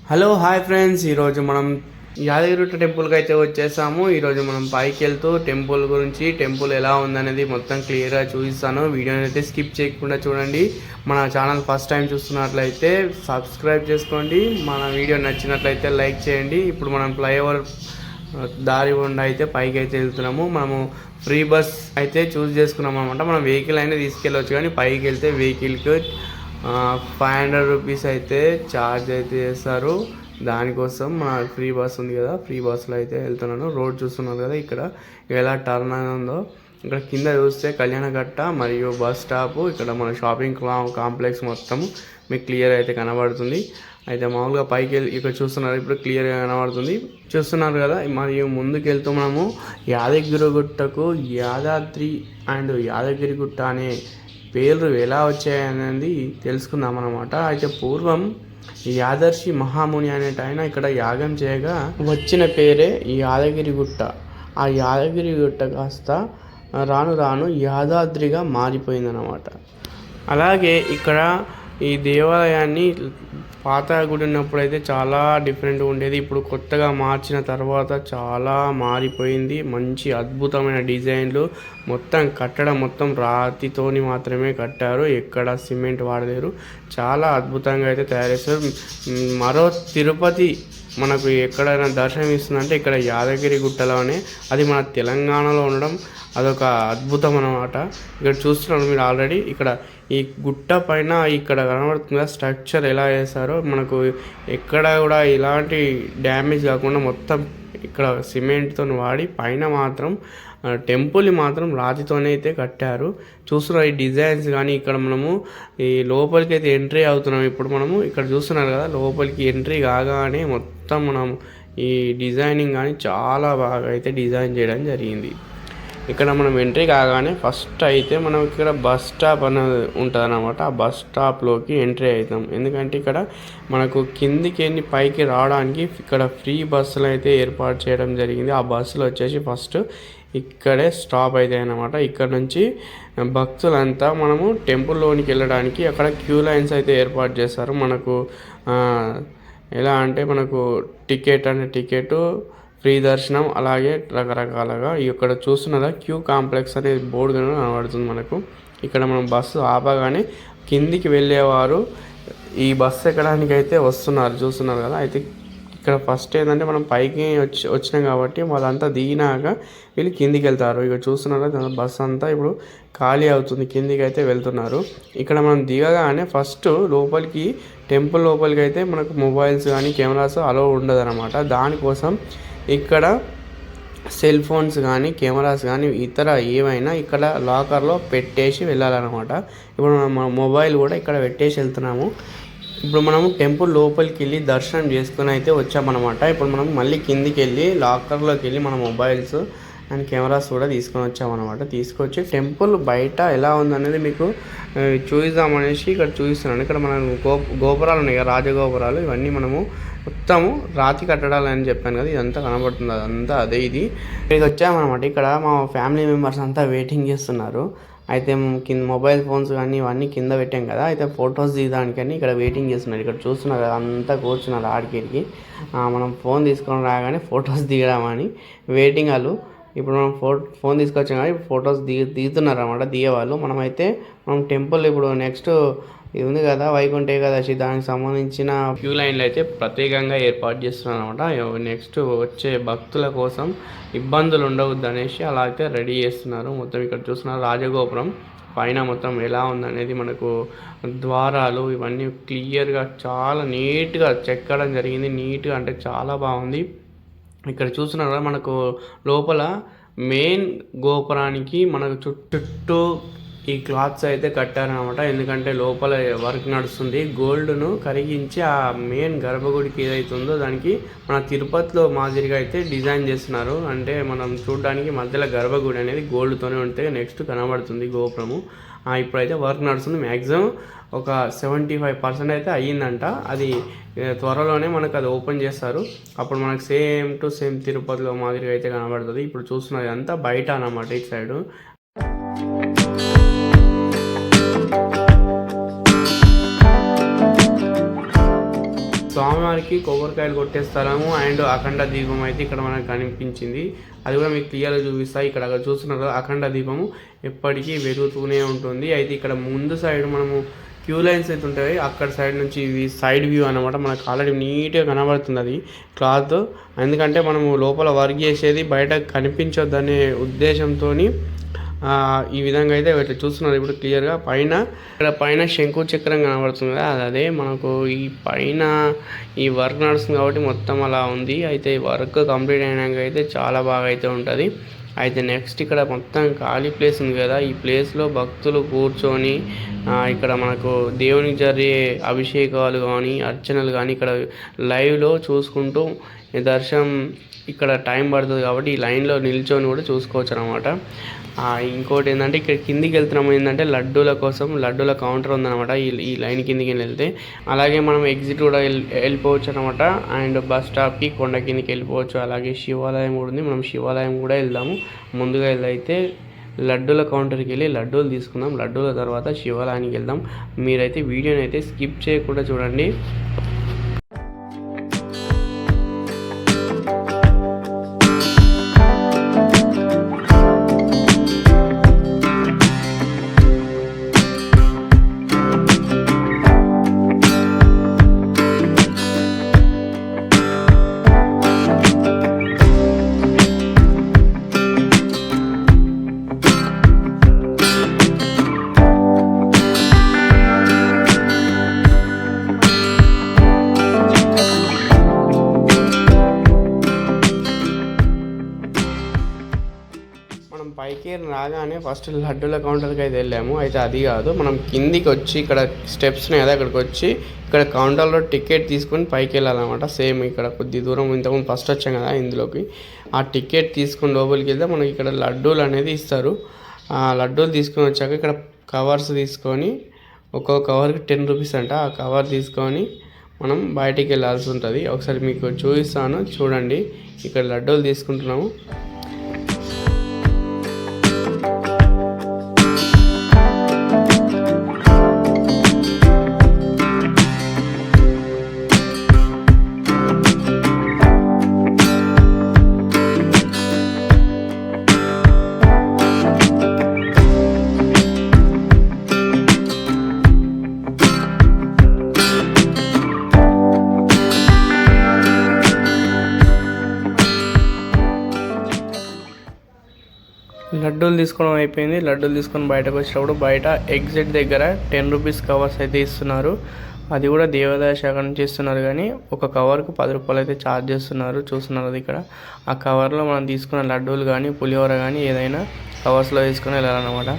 Hello hi friends, ఈరోజు మనం యాదగిరిగుట్ట టెంపుల్కి అయితే వచ్చేసాము. ఈరోజు మనం పైకి వెళ్తూ టెంపుల్ గురించి, టెంపుల్ ఎలా ఉందనేది మొత్తం క్లియర్గా చూపిస్తాను. వీడియోని అయితే స్కిప్ చేయకుండా చూడండి. మన ఛానల్ ఫస్ట్ టైం చూస్తున్నట్లయితే సబ్స్క్రైబ్ చేసుకోండి. మన వీడియో నచ్చినట్లయితే లైక్ చేయండి. ఇప్పుడు మనం ఫ్లైఓవర్ దారి గుండా అయితే పైకి అయితే వెళ్తున్నాము. మనము ఫ్రీ బస్ అయితే చూస్ చేసుకున్నాం అనమాట. మనం వెహికల్ అయినా తీసుకెళ్ళవచ్చు, కానీ పైకి వెళ్తే వెహికల్కి 500 రూపీస్ అయితే ఛార్జ్ అయితే చేస్తారు. దానికోసం మన ఫ్రీ బస్ ఉంది కదా, ఫ్రీ బస్సులో అయితే వెళ్తున్నాను. రోడ్ చూస్తున్నారు కదా, ఇక్కడ ఎలా టర్న్ ఉందో. ఇక్కడ కింద చూస్తే కళ్యాణకట్ట మరియు బస్ స్టాప్, ఇక్కడ మన షాపింగ్ కాంప్లెక్స్ మొత్తం మీకు క్లియర్ అయితే కనబడుతుంది. అయితే మామూలుగా పైకి వెళ్ళి ఇక్కడ చూస్తున్నారు, ఇప్పుడు క్లియర్గా కనబడుతుంది. చూస్తున్నారు కదా. మరియు ముందుకు వెళ్తూ మనము యాదగిరిగుట్టకు యాదాద్రి అండ్ యాదగిరిగుట్ట అనే పేర్లు ఎలా వచ్చాయనేది తెలుసుకుందాం అన్నమాట. అయితే పూర్వం యాదర్శి మహాముని అనేట ఆయన ఇక్కడ యాగం చేయగా వచ్చిన పేరే యాదగిరిగుట్ట. ఆ యాదగిరిగుట్ట కాస్త రాను రాను యాదాద్రిగా మారిపోయిందన్నమాట. అలాగే ఇక్కడ ఈ దేవాలయాన్ని పాత గుడి ఉన్నప్పుడు అయితే చాలా డిఫరెంట్గా ఉండేది. ఇప్పుడు కొత్తగా మార్చిన తర్వాత చాలా మారిపోయింది. మంచి అద్భుతమైన డిజైన్లు, మొత్తం కట్టడం మొత్తం రాతితోని మాత్రమే కట్టారు, ఎక్కడ సిమెంట్ వాడలేరు. చాలా అద్భుతంగా అయితే తయారు చేస్తారు. మరో తిరుపతి మనకు ఎక్కడైనా దర్శనం ఇస్తుందంటే ఇక్కడ యాదగిరి గుట్టలోనే. అది మన తెలంగాణలో ఉండడం అదొక అద్భుతం అన్నమాట. ఇక్కడ చూస్తున్నారు మీరు ఆల్రెడీ. ఇక్కడ ఈ గుట్ట పైన ఇక్కడ కనబడుతుందా స్ట్రక్చర్ ఎలా చేశారో, మనకు ఎక్కడ కూడా ఎలాంటి డ్యామేజ్ కాకుండా మొత్తం ఇక్కడ సిమెంట్తో వాడి పైన మాత్రం టెంపుల్ని మాత్రం రాతితోనే అయితే కట్టారు. చూస్తున్నారు ఈ డిజైన్స్ కానీ. ఇక్కడ మనము ఈ లోపలికి అయితే ఎంట్రీ అవుతున్నాం. ఇప్పుడు మనము ఇక్కడ చూస్తున్నారు కదా, లోపలికి ఎంట్రీ కాగానే మొత్తం మనం ఈ డిజైనింగ్ కానీ చాలా బాగా అయితే డిజైన్ చేయడం జరిగింది. ఇక్కడ మనం ఎంట్రీ కాగానే ఫస్ట్ అయితే మనం ఇక్కడ బస్ స్టాప్ అనేది ఉంటుంది అన్నమాట. ఆ బస్ స్టాప్లోకి ఎంట్రీ అవుతాం. ఎందుకంటే ఇక్కడ మనకు కిందికి వెళ్ళి పైకి రావడానికి ఇక్కడ ఫ్రీ బస్సులు అయితే ఏర్పాటు చేయడం జరిగింది. ఆ బస్సులు వచ్చేసి ఫస్ట్ ఇక్కడే స్టాప్ అవుతాయి అన్నమాట. ఇక్కడ నుంచి భక్తులంతా మనము టెంపుల్లోనికి వెళ్ళడానికి అక్కడ క్యూ లైన్స్ అయితే ఏర్పాటు చేస్తారు. మనకు ఎలా అంటే మనకు టికెట్ ఫ్రీ దర్శనం, అలాగే రకరకాలుగా ఇక్కడ చూస్తున్నారా క్యూ కాంప్లెక్స్ అనే బోర్డు కనబడుతుంది మనకు. ఇక్కడ మనం బస్సు ఆపగానే కిందికి వెళ్ళేవారు ఈ బస్సు ఎక్కడానికి అయితే వస్తున్నారు, చూస్తున్నారు కదా. అయితే ఇక్కడ ఫస్ట్ ఏంటంటే మనం పైకి వచ్చినాం కాబట్టి వాళ్ళంతా దిగినాక వీళ్ళు కిందికి వెళ్తారు. ఇక్కడ చూస్తున్నారు బస్సు అంతా ఇప్పుడు ఖాళీ అవుతుంది, కిందికి అయితే వెళ్తున్నారు. ఇక్కడ మనం దిగగానే ఫస్ట్ లోపలికి టెంపుల్ లోపలికి అయితే మనకు మొబైల్స్ కానీ కెమెరాస్ అలో ఉండదు అనమాట. దానికోసం ఇక్కడ సెల్ ఫోన్స్ కానీ కెమెరాస్ కానీ ఇతర ఏమైనా ఇక్కడ లాకర్లో పెట్టేసి వెళ్ళాలన్నమాట. ఇప్పుడు మనం మొబైల్ కూడా ఇక్కడ పెట్టేసి వెళ్తున్నాము. ఇప్పుడు మనము టెంపుల్ లోపలికి వెళ్ళి దర్శనం చేసుకుని అయితే వచ్చామన్నమాట. ఇప్పుడు మనం మళ్ళీ కిందికి వెళ్ళి లాకర్లోకి వెళ్ళి మన మొబైల్స్ అండ్ కెమెరాస్ కూడా తీసుకొని వచ్చామన్నమాట. తీసుకొచ్చి టెంపుల్ బయట ఎలా ఉందనేది మీకు చూద్దామనేసి ఇక్కడ చూపిస్తున్నాను. ఇక్కడ మనం గోపురాలు ఉన్నాయి కదా, రాజగోపురాలు. ఇవన్నీ మనము మొత్తము రాతి కట్టడాలు అని చెప్పాను కదా, ఇదంతా కనబడుతుంది. అదంతా అదే ఇది. ఇక్కడికి వచ్చామన్నమాట. ఇక్కడ మా ఫ్యామిలీ మెంబర్స్ అంతా వెయిటింగ్ చేస్తున్నారు. అయితే కింద మొబైల్ ఫోన్స్ కానీ ఇవన్నీ కింద పెట్టాం కదా, అయితే ఫొటోస్ దిగడానికని ఇక్కడ వెయిటింగ్ చేస్తున్నారు. ఇక్కడ చూస్తున్నారు కదా, అంతా కూర్చున్నారు ఆడికి. మనం ఫోన్ తీసుకొని రాగానే ఫొటోస్ దిగడామని వెయిటింగ్ వాళ్ళు. ఇప్పుడు మనం ఫోన్ తీసుకొచ్చాం కానీ ఫొటోస్ దిగుతున్నారు అన్నమాట దిగేవాళ్ళు. మనం టెంపుల్ ఇప్పుడు నెక్స్ట్ ఇది ఉంది కదా వైకుంఠ ఏకాదశి, దానికి సంబంధించిన క్యూ లైన్లు అయితే ప్రత్యేకంగా ఏర్పాటు చేస్తున్నారు అనమాట. నెక్స్ట్ వచ్చే భక్తుల కోసం ఇబ్బందులు ఉండవద్దు అనేసి అలా అయితే రెడీ చేస్తున్నారు. మొత్తం ఇక్కడ చూస్తున్నారు రాజగోపురం పైన మొత్తం ఎలా ఉందనేది, మనకు ద్వారాలు ఇవన్నీ క్లియర్గా చాలా నీట్గా చెక్కడం జరిగింది. నీట్గా అంటే చాలా బాగుంది. ఇక్కడ చూస్తున్నారు మనకు లోపల మెయిన్ గోపురానికి మనకు చుట్టూ ఈ క్లాత్స్ అయితే కట్టారనమాట. ఎందుకంటే లోపల వర్క్ నడుస్తుంది. గోల్డ్ను కరిగించి ఆ మెయిన్ గర్భగుడికి ఏదైతుందో దానికి మన తిరుపతిలో మాదిరిగా అయితే డిజైన్ చేస్తున్నారు. అంటే మనం చూడడానికి మధ్యలో గర్భగుడి అనేది గోల్డ్తోనే ఉంటే నెక్స్ట్ కనబడుతుంది గోపురము. ఇప్పుడైతే వర్క్ నడుస్తుంది. మ్యాక్సిమం ఒక 75% అయితే అయ్యిందంట. అది త్వరలోనే మనకు అది ఓపెన్ చేస్తారు. అప్పుడు మనకు సేమ్ టు సేమ్ తిరుపతిలో మాదిరిగా అయితే కనబడుతుంది. ఇప్పుడు చూస్తున్నది అంతా బయట అన్నమాట. ఇటు సైడు స్వామివారికి కొబ్బరికాయలు కొట్టే స్థలము అండ్ అఖండ దీపం అయితే ఇక్కడ మనకు కనిపించింది. అది కూడా మీకు క్లియర్గా చూపిస్తాయి. ఇక్కడ చూస్తున్నారు అఖండ దీపము ఎప్పటికీ వెలుగుతూనే ఉంటుంది. అయితే ఇక్కడ ముందు సైడ్ మనము క్యూ లైన్స్ అయితే ఉంటాయి, అక్కడ సైడ్ నుంచి ఇవి సైడ్ వ్యూ అనమాట. మనకు ఆల్రెడీ నీట్గా కనబడుతుంది అది క్లాత్. ఎందుకంటే మనము లోపల వర్క్ చేసేది బయట కనిపించొద్దనే ఉద్దేశంతో ఈ విధంగా అయితే ఇట్లా చూస్తున్నారు. ఇప్పుడు క్లియర్గా ఇక్కడ పైన శంకు చక్రం కనబడుతుంది కదా, అదే మనకు ఈ పైన ఈ వర్క్ నడుస్తుంది కాబట్టి మొత్తం అలా ఉంది. అయితే ఈ వర్క్ కంప్లీట్ అయినాక అయితే చాలా బాగా అయితే ఉంటుంది. అయితే నెక్స్ట్ ఇక్కడ మొత్తం ఖాళీ ప్లేస్ ఉంది కదా, ఈ ప్లేస్లో భక్తులు కూర్చొని ఇక్కడ మనకు దేవునికి జరిగే అభిషేకాలు కానీ అర్చనలు కానీ ఇక్కడ లైవ్లో చూసుకుంటూ దర్శనం ఇక్కడ టైం పడుతుంది కాబట్టి ఈ లైన్లో నిల్చొని కూడా చూసుకోవచ్చు అనమాట. ఇంకోటి ఏంటంటే ఇక్కడ కిందికి వెళ్తున్నాం ఏంటంటే లడ్డూల కోసం లడ్డూల కౌంటర్ ఉందన్నమాట. ఈ లైన్ కిందికి వెళ్తే అలాగే మనం ఎగ్జిట్ కూడా వెళ్ళిపోవచ్చు అనమాట. అండ్ బస్ స్టాప్కి కొండ కిందికి వెళ్ళిపోవచ్చు. అలాగే శివాలయం కూడా ఉంది, మనం శివాలయం కూడా వెళ్దాము. ముందుగా అయితే లడ్డూల కౌంటర్కి వెళ్ళి లడ్డూలు తీసుకుందాం. లడ్డూల తర్వాత శివాలయానికి వెళ్దాం. మీరైతే వీడియోని అయితే స్కిప్ చేయకుండా చూడండి. పైకి రాగానే ఫస్ట్ లడ్డూల కౌంటర్కి అయితే వెళ్ళాము. అయితే అది కాదు, మనం కిందికి వచ్చి ఇక్కడ స్టెప్స్ని కదా అక్కడికి వచ్చి ఇక్కడ కౌంటర్లో టికెట్ తీసుకొని పైకి వెళ్ళాలన్నమాట. సేమ్ ఇక్కడ కొద్ది దూరం ఇంతకుముందు ఫస్ట్ వచ్చాం కదా ఇందులోకి, ఆ టికెట్ తీసుకొని లోపలికి వెళ్తే మనకి ఇక్కడ లడ్డూలు అనేది ఇస్తారు. ఆ లడ్డూలు తీసుకొని వచ్చాక ఇక్కడ కవర్స్ తీసుకొని ఒక్కొక్క కవర్కి 10 రూపీస్ అంట. ఆ కవర్ తీసుకొని మనం బయటికి వెళ్ళాల్సి ఉంటుంది. ఒకసారి మీకు చూపిస్తాను చూడండి. ఇక్కడ లడ్డూలు తీసుకుంటున్నాము. లడ్డూలు తీసుకోవడం అయిపోయింది. లడ్డూలు తీసుకొని బయటకు వచ్చినప్పుడు బయట ఎగ్జిట్ దగ్గర 10 రూపీస్ కవర్స్ అయితే ఇస్తున్నారు. అది కూడా దేవాదాయ శాఖ నుంచి ఇస్తున్నారు, కానీ ఒక కవర్కు 10 రూపాయలు అయితే ఛార్జ్ చేస్తున్నారు. చూస్తున్నారు అది ఇక్కడ. ఆ కవర్లో మనం తీసుకున్న లడ్డూలు కానీ పులిహోర కానీ ఏదైనా కవర్స్లో తీసుకొని వెళ్ళాలన్నమాట.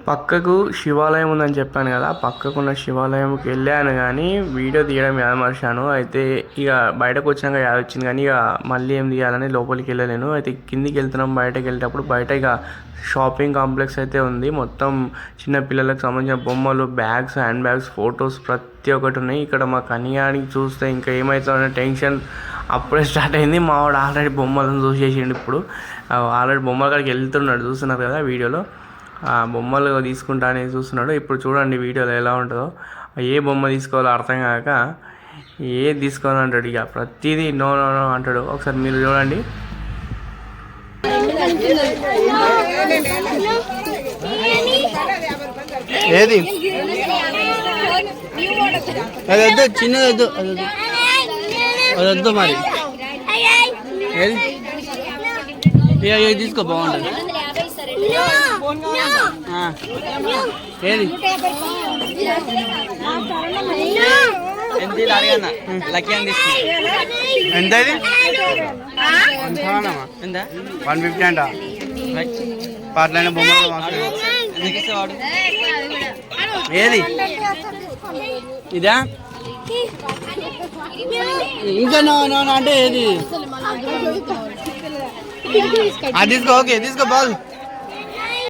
పక్కకు శివాలయం ఉందని చెప్పాను కదా, పక్కకున్న శివాలయంకి వెళ్ళాను కానీ వీడియో తీయడం యాదమర్చాను. అయితే ఇక బయటకు వచ్చినాక యాద వచ్చింది, కానీ ఇక మళ్ళీ ఏం తీయాలని లోపలికి వెళ్ళలేను. అయితే కిందికి వెళ్తున్నాం. బయటకు వెళ్ళేటప్పుడు బయట ఇక షాపింగ్ కాంప్లెక్స్ అయితే ఉంది. మొత్తం చిన్న పిల్లలకు సంబంధించిన బొమ్మలు, బ్యాగ్స్, హ్యాండ్ బ్యాగ్స్, ఫొటోస్ ప్రతి ఒక్కటి ఉన్నాయి. ఇక్కడ మా కన్యానికి చూస్తే ఇంకా ఏమవుతుందనే టెన్షన్ అప్పుడే స్టార్ట్ అయింది. మా వాడు ఆల్రెడీ బొమ్మలను చూసేసిండు. ఇప్పుడు ఆల్రెడీ బొమ్మల కాడికి వెళ్తున్నాడు, చూస్తున్నారు కదా వీడియోలో. ఆ బొమ్మలు తీసుకుంటా అనేది చూస్తున్నాడు. ఇప్పుడు చూడండి వీడియోలో ఎలా ఉంటుందో. ఏ బొమ్మ తీసుకోవాలో అర్థం కాక ఏది తీసుకోవాలంటాడు. ఇక ప్రతిదీ నో నో నో అంటాడు. ఒకసారి మీరు చూడండి. ఏది అది వద్దు, చిన్నది వద్దు, అది వద్దు మరి. ఏది తీసుకో, బాగుంటుంది. ఏది ఎంత అడిగా లక్కీ అని ఎంత ఇది ఎంత 150 అంట. పాటలైన బొమ్మలు ఏది ఇదా ఇంకా నో నో అంటే ఏది తీసుకో ఓకే తీసుకో బాల్